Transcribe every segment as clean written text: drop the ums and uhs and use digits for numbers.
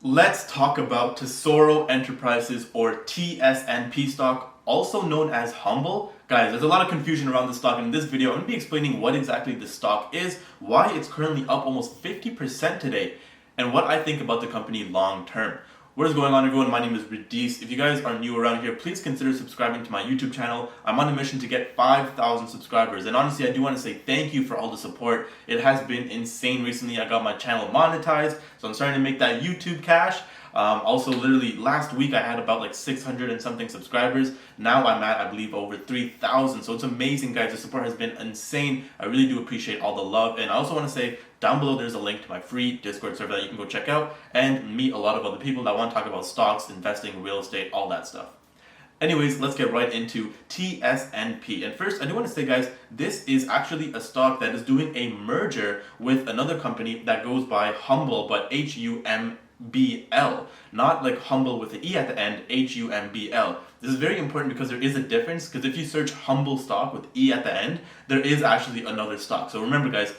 Let's talk about Tesoro Enterprises or TSNP stock, also known as HUMBL. Guys, there's a lot of confusion around this stock, and in this video I'm going to be explaining what exactly this stock is, why it's currently up almost 50% today, and what I think about the company long term. What is going on, everyone? My name is Radies. If you guys are new around here, please consider subscribing to my YouTube channel. I'm on a mission to get 5,000 subscribers, and honestly I do want to say thank you for all the support. It has been insane recently. I got my channel monetized, so I'm starting to make that YouTube cash. Also, literally last week I had about like 600 and something subscribers. Now I'm at, I believe, over 3,000. So it's amazing, guys. The support has been insane. I really do appreciate all the love. And I also want to say down below there's a link to my free Discord server that you can go check out and meet a lot of other people that want to talk about stocks, investing, real estate, all that stuff. Anyways, let's get right into TSNP. And first, I do want to say, guys, this is actually a stock that is doing a merger with another company that goes by HUMBL, but HUMBL, not like humble with the E at the end, HUMBL. This is very important because there is a difference, because if you search HUMBL stock with E at the end, there is actually another stock. So remember, guys,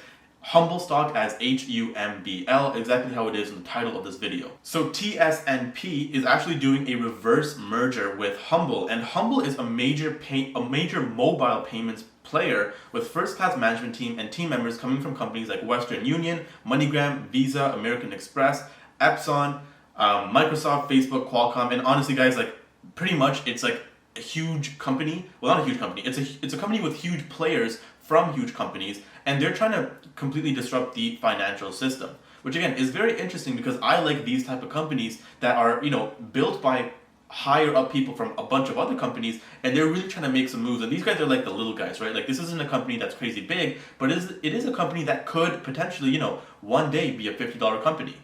HUMBL stock as HUMBL, exactly how it is in the title of this video. So TSNP is actually doing a reverse merger with HUMBL, and HUMBL is a major mobile payments player with first-class management team and team members coming from companies like Western Union, MoneyGram, Visa, American Express, Epson, Microsoft, Facebook, Qualcomm, and honestly, guys, like pretty much it's like a huge company. Well, not a huge company. It's a company with huge players from huge companies, and they're trying to completely disrupt the financial system, which again is very interesting because I like these type of companies that are, you know, built by higher up people from a bunch of other companies, and they're really trying to make some moves. And these guys are like the little guys, right? Like, this isn't a company that's crazy big, but it is a company that could potentially, you know, one day be a $50 company.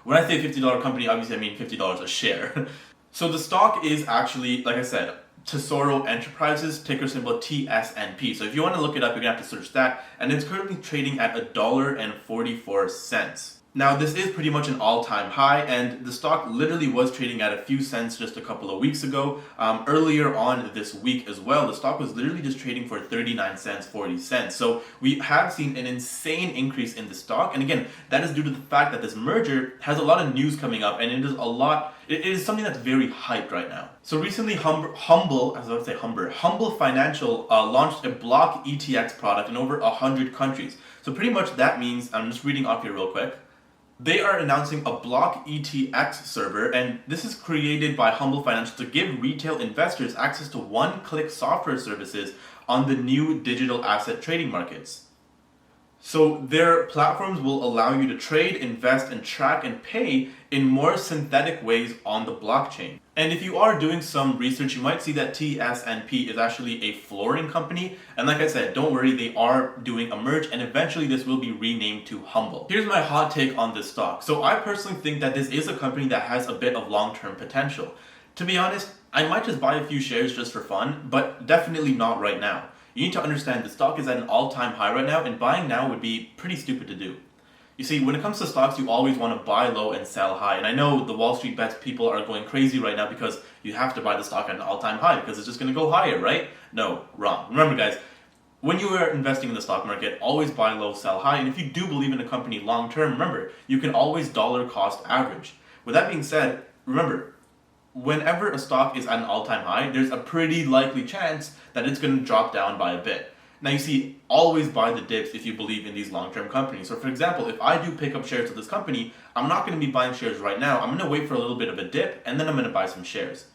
When I say $50 company, obviously I mean $50 a share. So the stock is actually, like I said, Tesoro Enterprises, ticker symbol TSNP. So if you want to look it up, you're going to have to search that. And it's currently trading at $1.44. Now, this is pretty much an all-time high, and the stock literally was trading at a few cents just a couple of weeks ago. Earlier on this week as well, the stock was literally just trading for 39 cents, 40 cents. So we have seen an insane increase in the stock, and again, that is due to the fact that this merger has a lot of news coming up, and it is something that's very hyped right now. So recently, HUMBL Financial launched a block ETX product in over 100 countries. So pretty much that means, I'm just reading off here real quick, they are announcing a block ETX server, and this is created by HUMBL Financial to give retail investors access to one-click software services on the new digital asset trading markets. So their platforms will allow you to trade, invest, and track and pay in more synthetic ways on the blockchain. And if you are doing some research, you might see that TSNP is actually a flooring company. And like I said, don't worry, they are doing a merge, and eventually this will be renamed to HUMBL. Here's my hot take on this stock. So I personally think that this is a company that has a bit of long-term potential. To be honest, I might just buy a few shares just for fun, but definitely not right now. You need to understand the stock is at an all-time high right now, and buying now would be pretty stupid to do. You see, when it comes to stocks, you always want to buy low and sell high. And I know the Wall Street bets people are going crazy right now because you have to buy the stock at an all-time high because it's just going to go higher, right? No, wrong. Remember, guys, when you are investing in the stock market, always buy low, sell high. And if you do believe in a company long-term, remember, you can always dollar cost average. With that being said, remember, whenever a stock is at an all-time high, there's a pretty likely chance that it's going to drop down by a bit. Now, you see, always buy the dips if you believe in these long-term companies. So for example, if I do pick up shares of this company, I'm not going to be buying shares right now. I'm going to wait for a little bit of a dip, and then I'm going to buy some shares.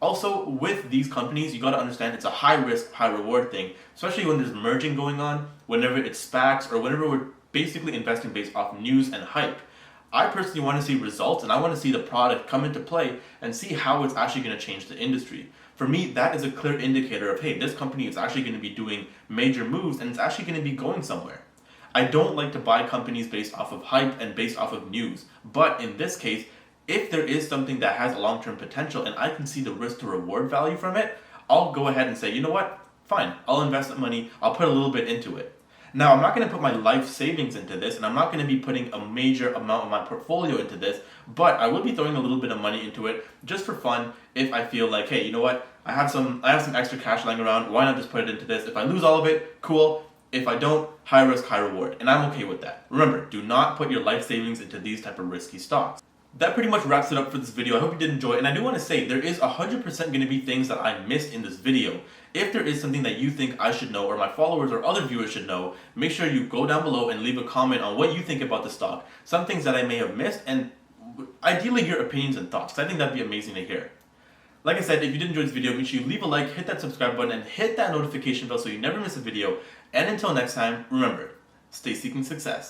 Also, with these companies, you got to understand it's a high-risk, high-reward thing, especially when there's merging going on, whenever it's SPACs, or whenever we're basically investing based off news and hype. I personally want to see results, and I want to see the product come into play and see how it's actually going to change the industry. For me, that is a clear indicator of, hey, this company is actually going to be doing major moves and it's actually going to be going somewhere. I don't like to buy companies based off of hype and based off of news, but in this case, if there is something that has a long-term potential and I can see the risk to reward value from it, I'll go ahead and say, you know what, fine, I'll invest the money, I'll put a little bit into it. Now, I'm not going to put my life savings into this, and I'm not going to be putting a major amount of my portfolio into this, but I will be throwing a little bit of money into it just for fun if I feel like, hey, you know what, I have some extra cash lying around, why not just put it into this? If I lose all of it, cool. If I don't, high risk, high reward, and I'm okay with that. Remember, do not put your life savings into these type of risky stocks. that pretty much wraps it up for this video. I hope you did enjoy, and I do want to say there is 100% going to be things that I missed in this video. If there is something that you think I should know, or my followers or other viewers should know, make sure you go down below and leave a comment on what you think about the stock, some things that I may have missed, and ideally your opinions and thoughts, because I think that'd be amazing to hear. Like I said, if you did enjoy this video, make sure you leave a like, hit that subscribe button, and hit that notification bell so you never miss a video. And until next time, remember, stay seeking success.